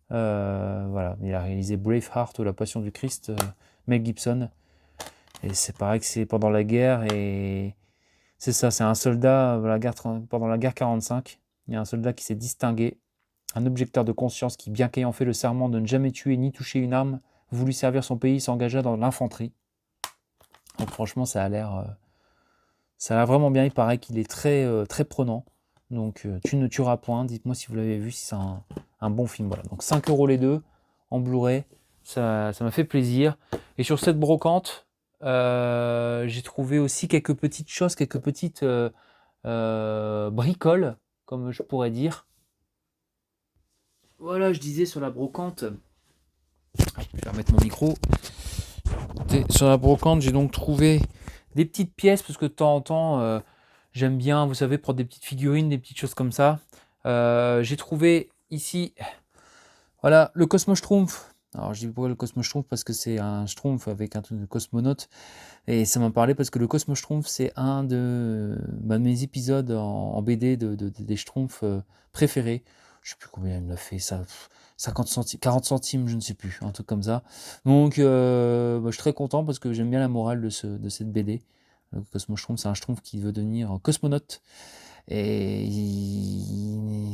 Speaker 1: Voilà, il a réalisé Braveheart ou La Passion du Christ, Mel Gibson. Et c'est pareil que c'est pendant la guerre. Et c'est ça, c'est un soldat pendant la guerre 45. Il y a un soldat qui s'est distingué. Un objecteur de conscience qui, bien qu'ayant fait le serment de ne jamais tuer ni toucher une arme, voulut servir son pays, s'engagea dans l'infanterie. Donc franchement, ça a l'air vraiment bien. Il paraît qu'il est très prenant. Donc Tu ne tueras point. Dites-moi si vous l'avez vu, si c'est un bon film. Voilà. Donc 5 € les deux en Blu-ray. Ça m'a fait plaisir. Et sur cette brocante, j'ai trouvé aussi quelques petites choses, quelques petites bricoles, comme je pourrais dire. Voilà, je disais sur la brocante. Je vais remettre mon micro. Sur la brocante, j'ai donc trouvé des petites pièces, parce que de temps en temps, j'aime bien, vous savez, prendre des petites figurines, des petites choses comme ça. J'ai trouvé ici, voilà, le Cosmo Schtroumpf. Alors je dis pourquoi le Cosmo Schtroumpf, parce que c'est un Schtroumpf avec un truc de cosmonaute. Et ça m'a parlé parce que le Cosmo Schtroumpf, c'est un de mes épisodes en BD des Schtroumpfs préférés. Je sais plus combien il me l'a fait, ça, 50 centimes, 40 centimes, je ne sais plus, un truc comme ça. Donc je suis très content parce que j'aime bien la morale de cette BD. Le Cosmo Schtroumpf, c'est un Schtroumpf qui veut devenir cosmonaute. Et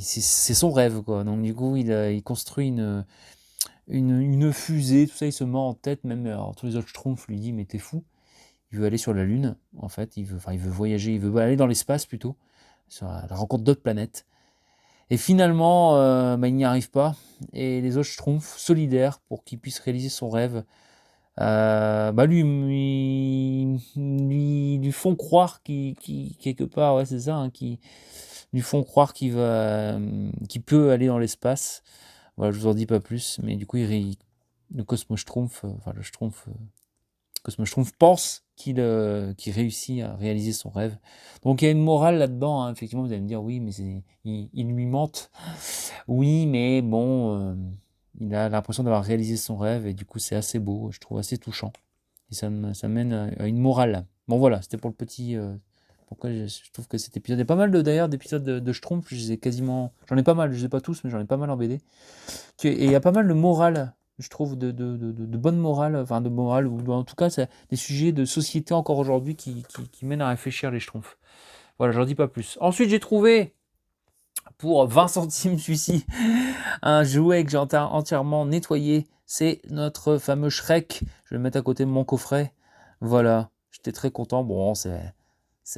Speaker 1: c'est son rêve, quoi. Donc du coup, il construit une fusée, tout ça, il se met en tête, même alors, tous les autres Schtroumpfs lui disent mais t'es fou. Il veut aller sur la Lune, en fait, il veut voyager, il veut aller dans l'espace plutôt, sur la rencontre d'autres planètes. Et finalement, il n'y arrive pas, et les autres Schtroumpfs, solidaires pour qu'il puisse réaliser son rêve, lui font croire quelque part, ouais c'est ça, hein, qui lui font croire qu'il peut aller dans l'espace. Voilà, je vous en dis pas plus, mais du coup, le Cosmo Schtroumpf, le Schtroumpf, Cosmo Schtroumpf pense qu'il réussit à réaliser son rêve. Donc il y a une morale là-dedans, hein. Effectivement, vous allez me dire, oui, mais il lui mente. Oui, mais bon, il a l'impression d'avoir réalisé son rêve, et du coup, c'est assez beau, je trouve assez touchant. Et ça mène à une morale. Bon voilà, c'était pour le petit... pourquoi je trouve que cet épisode... Il y a pas mal d'ailleurs d'épisodes de Schtroumpf, j'en ai pas mal, je les ai pas tous, mais j'en ai pas mal en BD. Et il y a pas mal de morale, je trouve, de bonne morale, enfin de morale, ou en tout cas, c'est des sujets de société encore aujourd'hui qui mènent à réfléchir les Schtroumpfs. Voilà, j'en dis pas plus. Ensuite, j'ai trouvé, pour 20 centimes celui-ci, un jouet que j'ai entièrement nettoyé. C'est notre fameux Shrek. Je vais le mettre à côté de mon coffret. Voilà, j'étais très content. Bon, c'est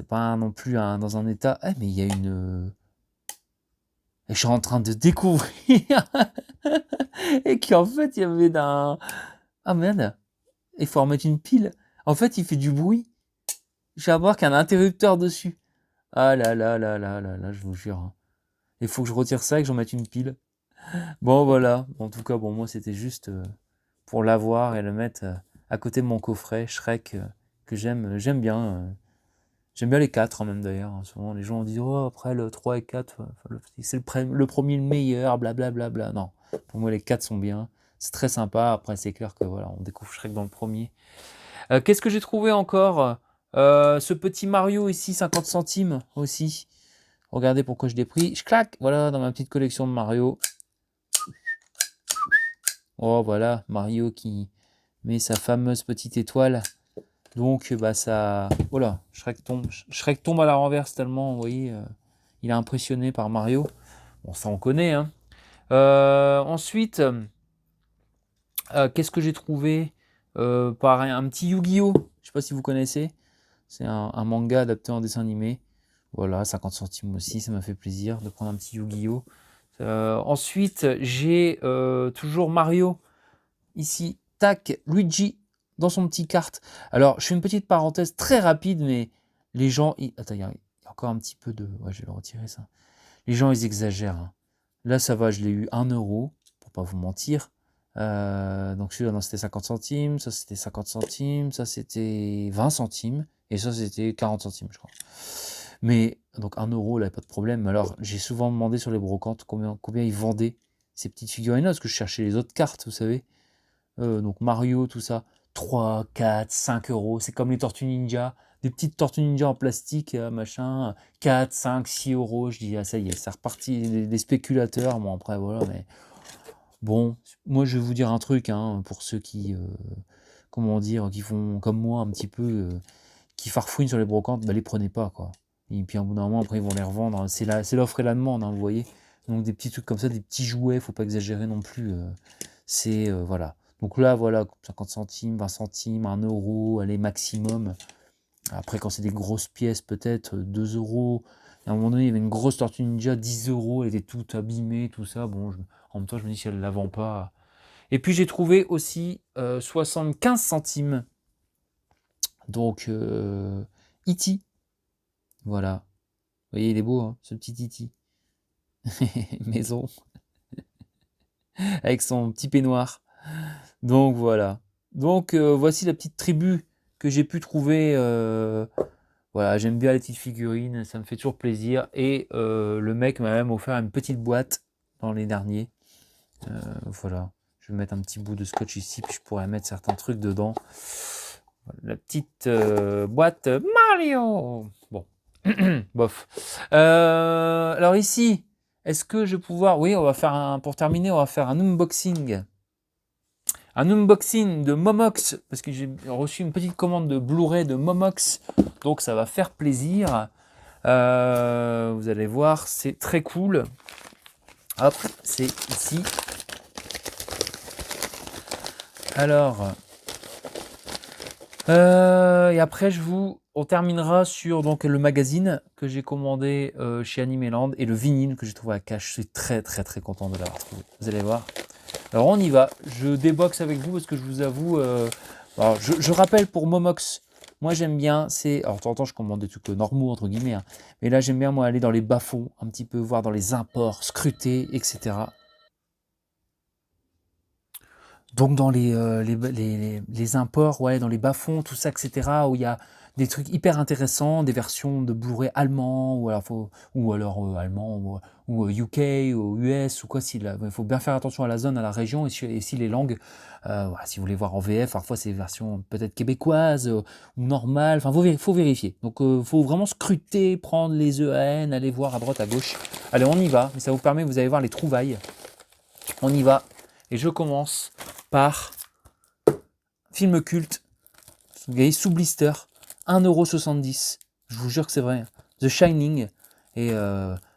Speaker 1: pas non plus dans un état... Ah, mais il y a une... Et je suis en train de découvrir et qu'en fait il y avait ah merde, il faut en mettre une pile. En fait il fait du bruit. Je vais voir qu'il y a un interrupteur dessus. Ah là là là là là là, je vous jure, hein. Il faut que je retire ça et que j'en mette une pile. Bon voilà, en tout cas bon, moi c'était juste pour l'avoir et le mettre à côté de mon coffret Shrek, que j'aime bien. J'aime bien les 4 même d'ailleurs, hein. Souvent les gens disent oh, après le 3 et 4, c'est le premier le meilleur, blablabla. Bla, bla. Non, pour moi les 4 sont bien. C'est très sympa. Après c'est clair que voilà, on découvre Shrek dans le premier. Qu'est-ce que j'ai trouvé encore? Ce petit Mario ici, 50 centimes aussi. Regardez pourquoi je l'ai pris. Je claque, voilà, dans ma petite collection de Mario. Oh voilà, Mario qui met sa fameuse petite étoile. Donc ça... Voilà, Shrek tombe à la renverse tellement, vous voyez, il est impressionné par Mario. Bon, ça on connaît, hein. Ensuite, qu'est-ce que j'ai trouvé? Pareil, un petit Yu-Gi-Oh! Je sais pas si vous connaissez. C'est un manga adapté en dessin animé. Voilà, 50 centimes aussi, ça m'a fait plaisir de prendre un petit Yu-Gi-Oh! Ensuite, j'ai toujours Mario. Ici, tac, Luigi dans son petit carte. Alors, je fais une petite parenthèse très rapide, mais les gens... Attends, il y a encore un petit peu de... Ouais, je vais le retirer, ça. Les gens, ils exagèrent. Hein. Là, ça va, je l'ai eu 1 euro, pour pas vous mentir. Donc celui-là, non, c'était 50 centimes, ça c'était 50 centimes, ça c'était 20 centimes, et ça c'était 40 centimes, je crois. Mais, donc 1 euro, là, pas de problème. Alors, j'ai souvent demandé sur les brocantes combien ils vendaient ces petites figurines parce que je cherchais les autres cartes, vous savez. Donc Mario, tout ça, 3, 4, 5 euros. C'est comme les Tortues Ninja, des petites Tortues Ninja en plastique, machin, 4, 5, 6 euros. Je dis, ah ça y est, c'est reparti, les spéculateurs. Bon, après, voilà, mais bon, moi je vais vous dire un truc, hein, pour ceux qui, comment dire, qui font comme moi un petit peu, qui farfouillent sur les brocantes, bah les prenez pas, quoi. Et puis, au bout d'un moment, après, ils vont les revendre. C'est l'offre et la demande, hein, vous voyez. Donc, des petits trucs comme ça, des petits jouets, faut pas exagérer non plus. C'est, voilà. Donc là, voilà, 50 centimes, 20 centimes, 1 euro, allez, maximum. Après, quand c'est des grosses pièces, peut-être 2 euros. À un moment donné, il y avait une grosse Tortue Ninja, 10 euros, elle était toute abîmée, tout ça. Bon, en même temps, je me dis, si elle ne la vend pas. Et puis, j'ai trouvé aussi 75 centimes. Donc, E.T. Voilà. Vous voyez, il est beau, hein, ce petit E.T. Maison. Avec son petit peignoir. Donc, voilà. Donc, voici la petite tribu que j'ai pu trouver. Voilà, j'aime bien les petites figurines, ça me fait toujours plaisir. Et le mec m'a même offert une petite boîte dans les derniers. Voilà, je vais mettre un petit bout de scotch ici, puis je pourrais mettre certains trucs dedans. Voilà, la petite boîte Mario. Bon, bof. Alors ici, est-ce que je vais pouvoir... Oui, on va faire pour terminer, on va faire un unboxing. Un unboxing de Momox, parce que j'ai reçu une petite commande de Blu-ray de Momox, donc ça va faire plaisir. Vous allez voir, c'est très cool. Hop, c'est ici. Alors, et après on terminera sur donc le magazine que j'ai commandé chez Animeland et le vinyle que j'ai trouvé à Cash. Je suis très très très content de l'avoir trouvé. Vous allez voir. Alors on y va. Je déboxe avec vous parce que je vous avoue. Alors, je rappelle pour Momox. Moi j'aime bien, alors de temps en temps je commande des trucs normaux entre guillemets, hein, mais là j'aime bien moi aller dans les bas-fonds, un petit peu voir dans les imports, scruter, etc. Donc dans les imports, ouais, dans les bas-fonds, tout ça, etc., où il y a des trucs hyper intéressants, des versions de Blu-ray allemands, ou alors allemand, ou UK, ou US, ou quoi. Il faut bien faire attention à la zone, à la région, et si les langues, voilà, si vous voulez voir en VF, parfois c'est des versions peut-être québécoises, ou normales, enfin, faut vérifier. Donc, faut vraiment scruter, prendre les EAN, aller voir à droite, à gauche. Allez, on y va, mais ça vous permet, vous allez voir les trouvailles. On y va, et je commence par film culte, vous voyez, sous blister, 1,70 €. Je vous jure que c'est vrai. The Shining. Et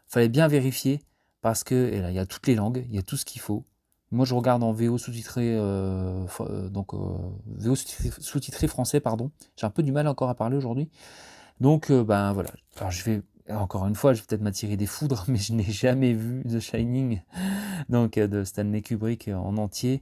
Speaker 1: fallait bien vérifier parce que et là, il y a toutes les langues, il y a tout ce qu'il faut. Moi, je regarde en VO sous-titré, VO sous-titré français, pardon. J'ai un peu du mal encore à parler aujourd'hui. Donc, ben voilà. Alors, encore une fois, je vais peut-être m'attirer des foudres, mais je n'ai jamais vu The Shining, donc de Stanley Kubrick en entier.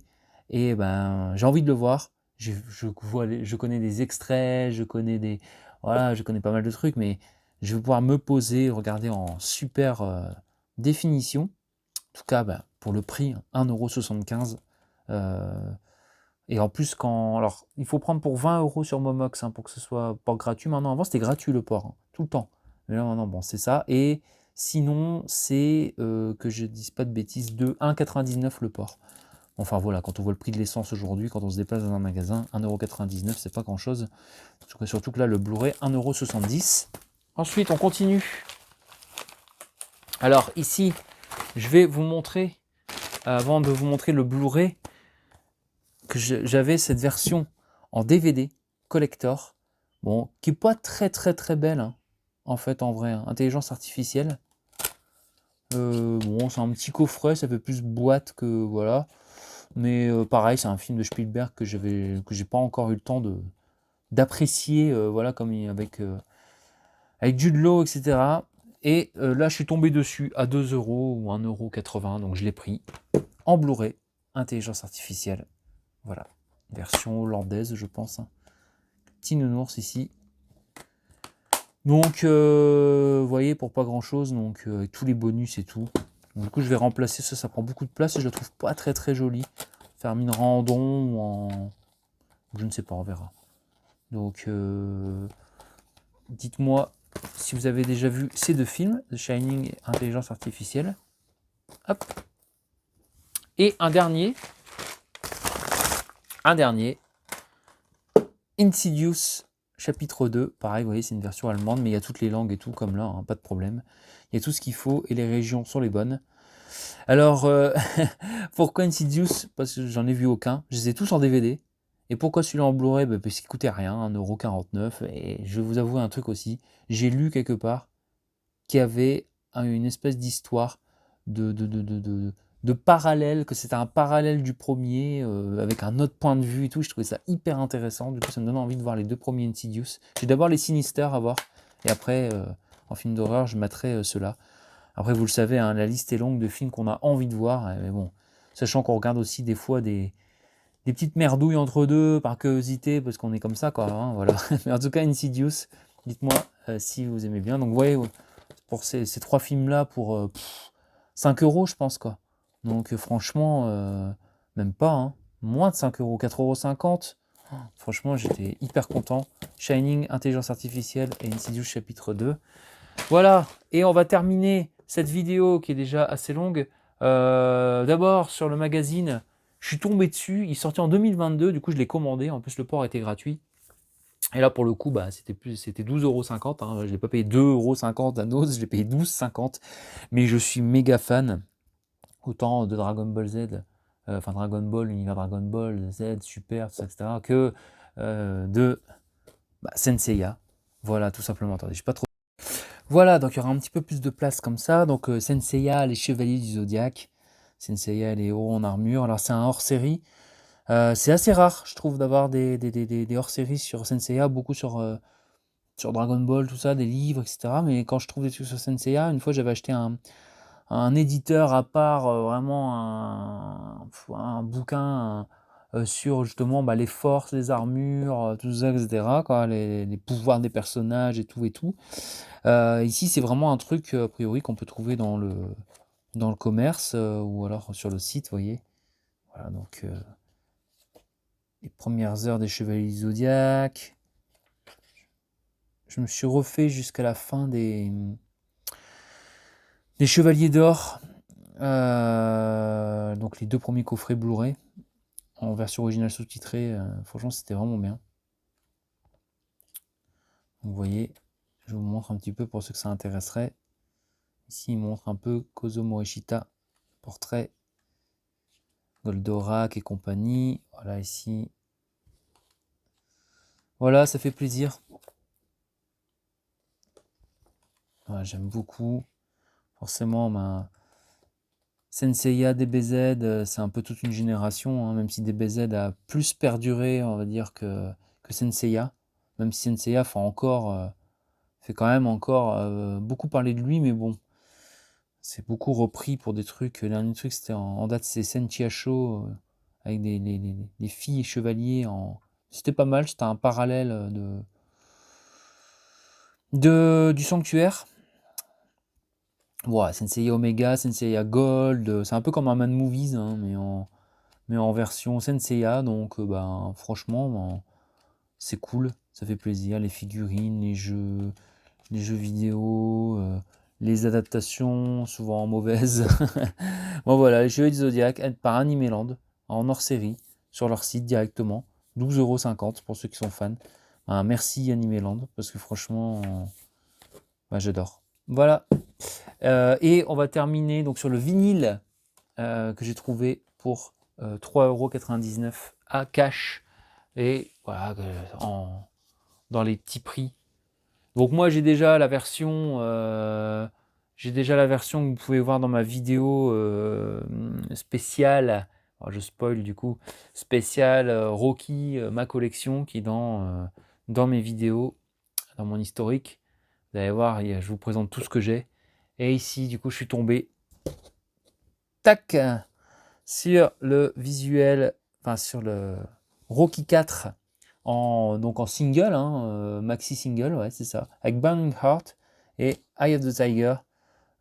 Speaker 1: Et ben, j'ai envie de le voir. Je connais des extraits, je connais pas mal de trucs, mais je vais pouvoir me poser, regarder en super définition. En tout cas, ben, pour le prix, 1,75 €. Et en plus, alors, il faut prendre pour 20 € sur Momox, hein, pour que ce soit pas gratuit. Maintenant, avant, c'était gratuit le port, hein, tout le temps. Mais là, maintenant, bon, c'est ça. Et sinon, c'est, que je dise pas de bêtises, de 1,99 € le port. Enfin voilà, quand on voit le prix de l'essence aujourd'hui, quand on se déplace dans un magasin, 1,99 €, c'est pas grand chose. Surtout que là, le Blu-ray, 1,70 €. Ensuite, on continue. Alors ici, je vais vous montrer, avant de vous montrer le Blu-ray, que j'avais cette version en DVD collector, bon, qui est pas très très très belle, hein, en fait, en vrai, hein, intelligence artificielle. Bon, c'est un petit coffret, ça fait plus boîte que voilà. Mais pareil, c'est un film de Spielberg que j'ai pas encore eu le temps d'apprécier, voilà, comme avec Jude Law, etc. Et là, je suis tombé dessus à 2 euros ou 1,80 €, donc je l'ai pris en Blu-ray, intelligence artificielle. Voilà, version hollandaise, je pense. Petit nounours ici. Donc, vous voyez, pour pas grand-chose, donc avec tous les bonus et tout. Donc, du coup, je vais remplacer ça, ça prend beaucoup de place et je la trouve pas très très jolie. Faire mine randon ou en... Je ne sais pas, on verra. Donc, dites-moi si vous avez déjà vu ces deux films, The Shining et Intelligence Artificielle. Hop. Et un dernier, Insidious, chapitre 2. Pareil, vous voyez, c'est une version allemande, mais il y a toutes les langues et tout, comme là, hein, pas de problème. Il y a tout ce qu'il faut et les régions sont les bonnes. Alors, pourquoi Insidious? Parce que j'en ai vu aucun. Je les ai tous en DVD. Et pourquoi celui-là en Blu-ray? Parce qu'il coûtait rien, 1,49 €. Et je vais vous avouer un truc aussi. J'ai lu quelque part qu'il y avait une espèce d'histoire de parallèle, que c'était un parallèle du premier, avec un autre point de vue et tout. Je trouvais ça hyper intéressant. Du coup, ça me donne envie de voir les deux premiers Insidious. J'ai d'abord les Sinister à voir. Et après, en film d'horreur, je mettrai ceux-là. Après, vous le savez, hein, la liste est longue de films qu'on a envie de voir. Mais bon, sachant qu'on regarde aussi des fois des petites merdouilles entre deux par curiosité, parce qu'on est comme ça, quoi. Hein, voilà. Mais en tout cas, Insidious, dites-moi si vous aimez bien. Donc, vous voyez, pour ces trois films-là, pour 5 €, je pense, quoi. Donc, franchement, même pas, hein, moins de 5 €, 4,50 €. Franchement, j'étais hyper content. Shining, Intelligence Artificielle et Insidious chapitre 2. Voilà, et on va terminer cette vidéo qui est déjà assez longue. D'abord, sur le magazine, je suis tombé dessus. Il sortait en 2022, du coup, je l'ai commandé. En plus, le port était gratuit. Et là, pour le coup, bah, c'était 12,50 €. Hein. Je ne l'ai pas payé 2,50 € à Nose, je l'ai payé 12,50 €. Mais je suis méga fan, autant de Dragon Ball Z, enfin Dragon Ball, l'univers Dragon Ball, Z, Super, tout ça, etc., que de Senseiya. Voilà, tout simplement. Attendez, je suis pas trop. Voilà, donc il y aura un petit peu plus de place comme ça. Donc Senseiya, les Chevaliers du Zodiaque. Senseiya, les héros en armure. Alors c'est un hors-série. C'est assez rare, je trouve, d'avoir des hors-séries sur Senseiya, beaucoup sur Dragon Ball, tout ça, des livres, etc. Mais quand je trouve des trucs sur Senseiya, une fois j'avais acheté un éditeur à part, vraiment un bouquin sur justement les forces, les armures, tout ça, etc., quoi, les pouvoirs des personnages et tout et tout. Ici, c'est vraiment un truc, a priori, qu'on peut trouver dans le commerce ou alors sur le site, vous voyez. Voilà, donc les premières heures des Chevaliers du Zodiaque. Je me suis refait jusqu'à la fin des Chevaliers d'Or. Donc les deux premiers coffrets Blu-ray en version originale sous-titrée. Franchement, c'était vraiment bien. Vous voyez, je vous montre un petit peu pour ceux que ça intéresserait. Ici, il montre un peu Kozo Morishita, portrait, Goldorak et compagnie. Voilà, ici. Voilà, ça fait plaisir. Voilà, j'aime beaucoup. Forcément, Senseiya, DBZ, c'est un peu toute une génération, hein, même si DBZ a plus perduré, on va dire, que Senseiya. Même si Senseiya fait quand même encore beaucoup parler de lui, mais bon, c'est beaucoup repris pour des trucs. Le dernier truc, c'était en date, c'est Senchiacho, avec des filles chevaliers. C'était pas mal, c'était un parallèle du sanctuaire. Ouais, Senseiya Omega, Senseiya Gold, c'est un peu comme un Man Movies, hein, mais en version Senseiya, donc franchement, c'est cool, ça fait plaisir, les figurines, les jeux vidéo, les adaptations, souvent mauvaises. Bon voilà, les Chevaliers du Zodiac par Animeland, en hors-série, sur leur site directement, 12,50 € pour ceux qui sont fans. Merci Animeland, parce que franchement, j'adore. Voilà. Et on va terminer donc sur le vinyle que j'ai trouvé pour 3,99 € à cash. Et voilà, dans les petits prix. Donc moi j'ai déjà la version que vous pouvez voir dans ma vidéo spéciale. Alors, je spoil du coup, spécial Rocky, ma collection qui est dans mes vidéos, dans mon historique. Vous allez voir, je vous présente tout ce que j'ai. Et ici, du coup, je suis tombé, tac, sur le visuel, enfin sur le Rocky 4 donc en single, maxi single, ouais, c'est ça, avec Burning Heart et Eye of the Tiger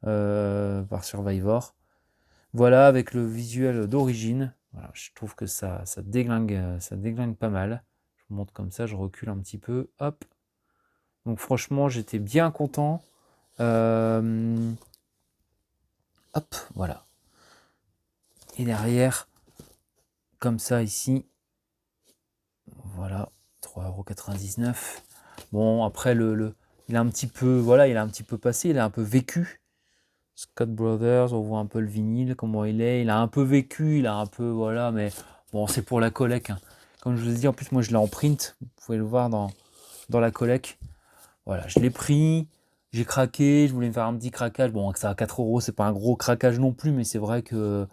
Speaker 1: par Survivor. Voilà, avec le visuel d'origine. Voilà, je trouve que ça déglingue pas mal. Je vous montre comme ça, je recule un petit peu. Hop. Donc franchement, j'étais bien content. Hop, voilà. Et derrière, comme ça ici, voilà, 3,99 €. Bon, après, il a un petit peu, voilà, il a un petit peu passé, il a un peu vécu. Scott Brothers, on voit un peu le vinyle, comment il est. Il a un peu vécu, il a un peu, voilà, mais bon, c'est pour la collecte. Comme je vous ai dit, en plus, moi, je l'ai en print. Vous pouvez le voir dans la collecte. Voilà, je l'ai pris, j'ai craqué, je voulais me faire un petit craquage. Bon, ça à 4 €, c'est pas un gros craquage non plus, mais c'est vrai que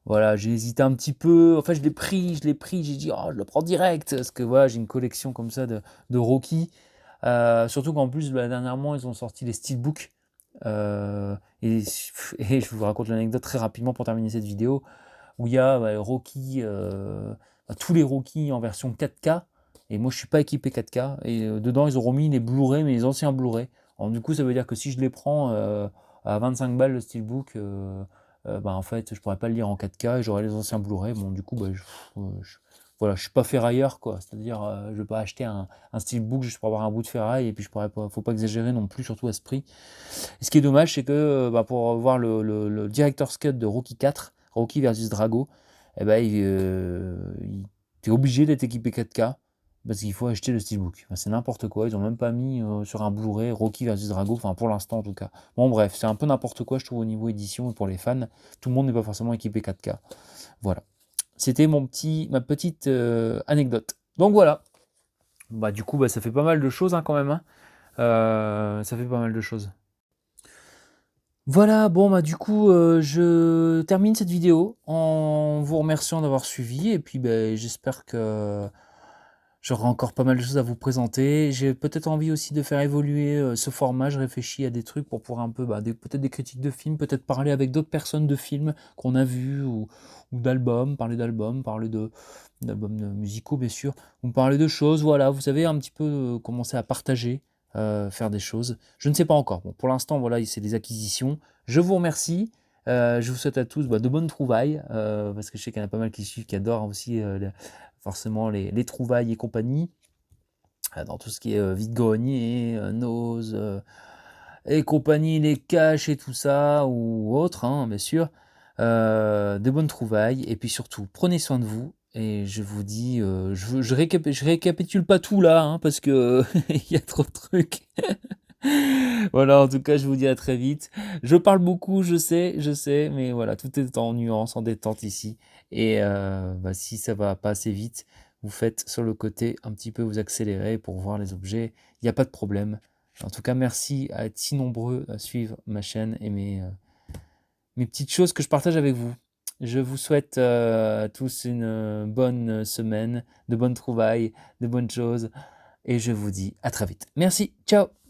Speaker 1: voilà, j'ai hésité un petit peu. Enfin, je l'ai pris, j'ai dit, oh, je le prends direct. Parce que voilà, j'ai une collection comme ça de Rocky. Surtout qu'en plus, dernièrement, ils ont sorti les steelbooks. Et je vous raconte l'anecdote très rapidement pour terminer cette vidéo, où il y a Rocky, tous les Rocky en version 4K. Et moi, je suis pas équipé 4K. Et dedans, ils auront mis les Blu-ray, mais les anciens Blu-ray. Alors, du coup, ça veut dire que si je les prends à 25 balles le steelbook, en fait, je pourrais pas le lire en 4K et j'aurai les anciens Blu-ray. Bon, du coup, voilà, je suis pas ferrailleur, quoi. C'est-à-dire, je vais pas acheter un steelbook juste pour avoir un bout de ferraille et puis je pourrais pas, faut pas exagérer non plus, surtout à ce prix. Et ce qui est dommage, c'est que pour voir le Director's Cut de Rocky 4, Rocky versus Drago, eh ben, t'es obligé d'être équipé 4K parce qu'il faut acheter le steelbook. Enfin, c'est n'importe quoi, ils ont même pas mis sur un Blu-ray Rocky versus Drago, enfin pour l'instant en tout cas. Bon bref, c'est un peu n'importe quoi je trouve au niveau édition et pour les fans, tout le monde n'est pas forcément équipé 4K. Voilà. C'était ma petite anecdote. Donc voilà. Du coup, ça fait pas mal de choses quand même. Ça fait pas mal de choses. Voilà, bon du coup, je termine cette vidéo en vous remerciant d'avoir suivi et puis j'espère que j'aurai encore pas mal de choses à vous présenter. J'ai peut-être envie aussi de faire évoluer ce format. Je réfléchis à des trucs pour pouvoir un peu, peut-être des critiques de films, peut-être parler avec d'autres personnes de films qu'on a vus ou d'albums, parler d'albums musicaux bien sûr, ou parler de choses, voilà, vous savez, un petit peu commencer à partager, faire des choses. Je ne sais pas encore. Bon, pour l'instant, voilà, c'est des acquisitions. Je vous remercie. Je vous souhaite à tous de bonnes trouvailles, parce que je sais qu'il y en a pas mal qui suivent, qui adorent aussi forcément les trouvailles et compagnie, dans tout ce qui est vide-grenier, nose et compagnie, les caches et tout ça, ou autre, bien sûr. De bonnes trouvailles, et puis surtout, prenez soin de vous. Et je vous dis, je récapitule pas tout là, parce que il y a trop de trucs. Voilà, en tout cas, je vous dis à très vite. Je parle beaucoup, je sais, mais voilà, tout est en nuance, en détente ici. Et si ça va pas assez vite, vous faites sur le côté un petit peu, vous accélérez pour voir les objets. Il n'y a pas de problème. En tout cas, merci à être si nombreux à suivre ma chaîne et mes petites choses que je partage avec vous. Je vous souhaite à tous une bonne semaine, de bonnes trouvailles, de bonnes choses. Et je vous dis à très vite. Merci, ciao!